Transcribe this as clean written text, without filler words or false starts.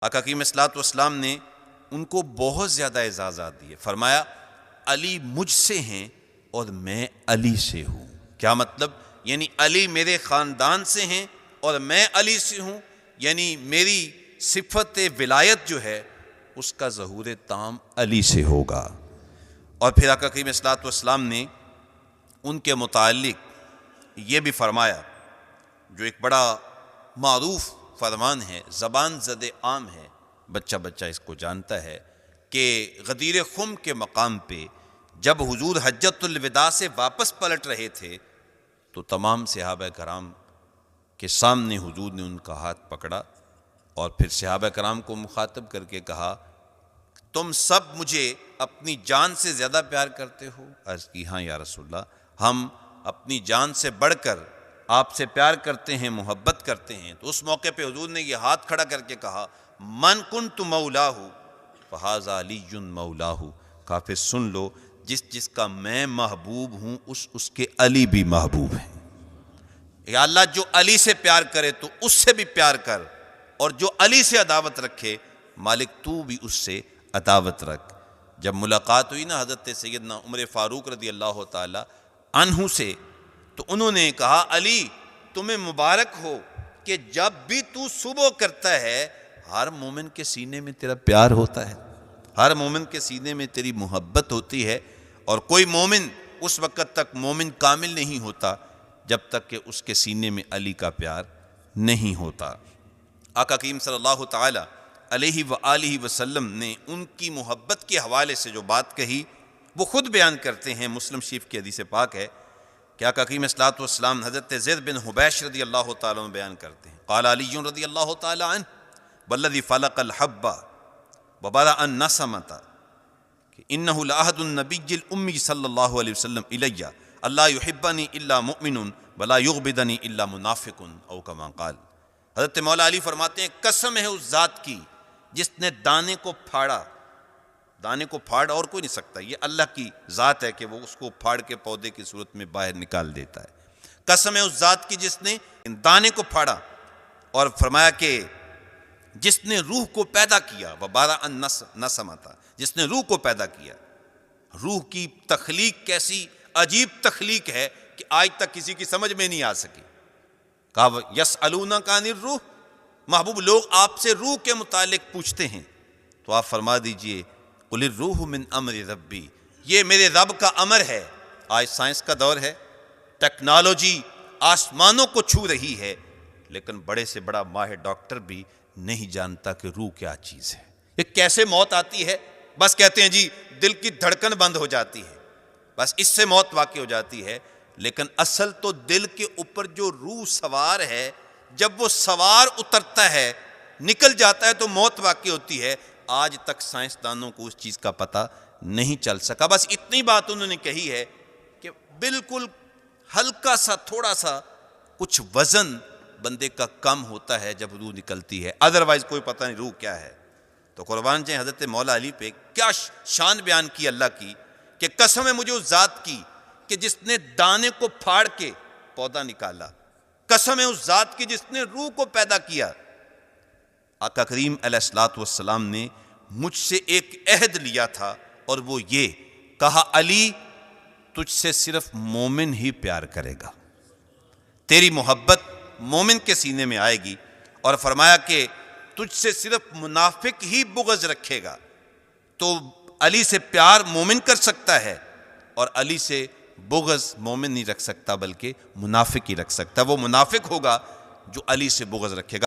آقا کریم صلی اللہ علیہ وسلم نے ان کو بہت زیادہ اعزازات دیے. فرمایا علی مجھ سے ہیں اور میں علی سے ہوں. کیا مطلب؟ یعنی علی میرے خاندان سے ہیں اور میں علی سے ہوں، یعنی میری صفت ولایت جو ہے اس کا ظہور تام علی سے ہوگا. اور پھر آقا کریم صلی اللہ علیہ وسلم نے ان کے متعلق یہ بھی فرمایا، جو ایک بڑا معروف فرمان ہے، زبان زد عام ہے، بچہ بچہ اس کو جانتا ہے، کہ غدیر خم کے مقام پہ جب حضور حجۃ الوداع سے واپس پلٹ رہے تھے تو تمام صحابہ کرام کے سامنے حضور نے ان کا ہاتھ پکڑا اور پھر صحابہ کرام کو مخاطب کر کے کہا، تم سب مجھے اپنی جان سے زیادہ پیار کرتے ہو؟ عرض کی ہاں یا رسول اللہ، ہم اپنی جان سے بڑھ کر آپ سے پیار کرتے ہیں، محبت کرتے ہیں. تو اس موقع پہ حضور نے یہ ہاتھ کھڑا کر کے کہا، من کنت مولاہ فہذا علی مولاہ. کہا پھر سن لو، جس جس کا میں محبوب ہوں اس کے علی بھی محبوب ہیں. یا اللہ جو علی سے پیار کرے تو اس سے بھی پیار کر، اور جو علی سے عداوت رکھے مالک تو بھی اس سے عداوت رکھ. جب ملاقات ہوئی نا حضرت سیدنا عمر فاروق رضی اللہ تعالی عنہ سے، تو انہوں نے کہا، علی تمہیں مبارک ہو کہ جب بھی تو صبح کرتا ہے ہر مومن کے سینے میں تیرا پیار ہوتا ہے، ہر مومن کے سینے میں تیری محبت ہوتی ہے. اور کوئی مومن اس وقت تک مومن کامل نہیں ہوتا جب تک کہ اس کے سینے میں علی کا پیار نہیں ہوتا. آقا کریم صلی اللہ تعالی علیہ وآلہ وسلم نے ان کی محبت کے حوالے سے جو بات کہی وہ خود بیان کرتے ہیں. مسلم شریف کی حدیث پاک ہے کہ آقا کریم صلی اللہ علیہ وسلم حضرت زید بن حبیش رضی اللہ تعالیٰ عنہ بیان کرتے ہیں، قال علی رضی اللہ تعالیٰ عنہ والذی فلق الحب وبرأ النسمۃ انہ لعہد النبی الامی صلی اللہ علیہ وسلم الی اللہ یحبنی الا مؤمن ولا یغبدنی الا منافق او کما قال. حضرت مولا علی فرماتے ہیں، قسم ہے اس ذات کی جس نے دانے کو پھاڑا. دانے کو پھاڑ اور کوئی نہیں سکتا، یہ اللہ کی ذات ہے کہ وہ اس کو پھاڑ کے پودے کی صورت میں باہر نکال دیتا ہے. قسم ہے اس ذات کی جس نے دانے کو پھاڑا، اور فرمایا کہ جس نے روح کو پیدا کیا، وبارا النسمۃ، جس نے روح کو پیدا کیا. روح کی تخلیق کیسی عجیب تخلیق ہے کہ آج تک کسی کی سمجھ میں نہیں آ سکی. کہا یسألونک عن الروح، محبوب لوگ آپ سے روح کے متعلق پوچھتے ہیں تو آپ فرما دیجئے قل الروح من امر ربی، یہ میرے رب کا امر ہے. آج سائنس کا دور ہے، ٹیکنالوجی آسمانوں کو چھو رہی ہے، لیکن بڑے سے بڑا ماہر ڈاکٹر بھی نہیں جانتا کہ روح کیا چیز ہے. یہ کیسے موت آتی ہے؟ بس کہتے ہیں جی دل کی دھڑکن بند ہو جاتی ہے، بس اس سے موت واقع ہو جاتی ہے. لیکن اصل تو دل کے اوپر جو روح سوار ہے، جب وہ سوار اترتا ہے نکل جاتا ہے تو موت واقع ہوتی ہے. آج تک سائنسدانوں کو اس چیز کا پتہ نہیں چل سکا. بس اتنی بات انہوں نے کہی ہے کہ بالکل ہلکا سا تھوڑا سا کچھ وزن بندے کا کم ہوتا ہے جب روح نکلتی ہے، ادروائز کوئی پتہ نہیں روح کیا ہے. تو قربان جائیں حضرت مولا علی پہ کیا شان بیان کی اللہ کی، کہ قسم ہے مجھے اس ذات کی کہ جس نے دانے کو پھاڑ کے پودا نکالا، قسم ہے اس ذات کی جس نے روح کو پیدا کیا. آقا کریم علیہ الصلوۃ والسلام نے مجھ سے ایک عہد لیا تھا، اور وہ یہ کہا، علی تجھ سے صرف مومن ہی پیار کرے گا، تیری محبت مومن کے سینے میں آئے گی. اور فرمایا کہ تجھ سے صرف منافق ہی بغض رکھے گا. تو علی سے پیار مومن کر سکتا ہے، اور علی سے بغض مومن نہیں رکھ سکتا بلکہ منافق ہی رکھ سکتا. وہ منافق ہوگا جو علی سے بغض رکھے گا.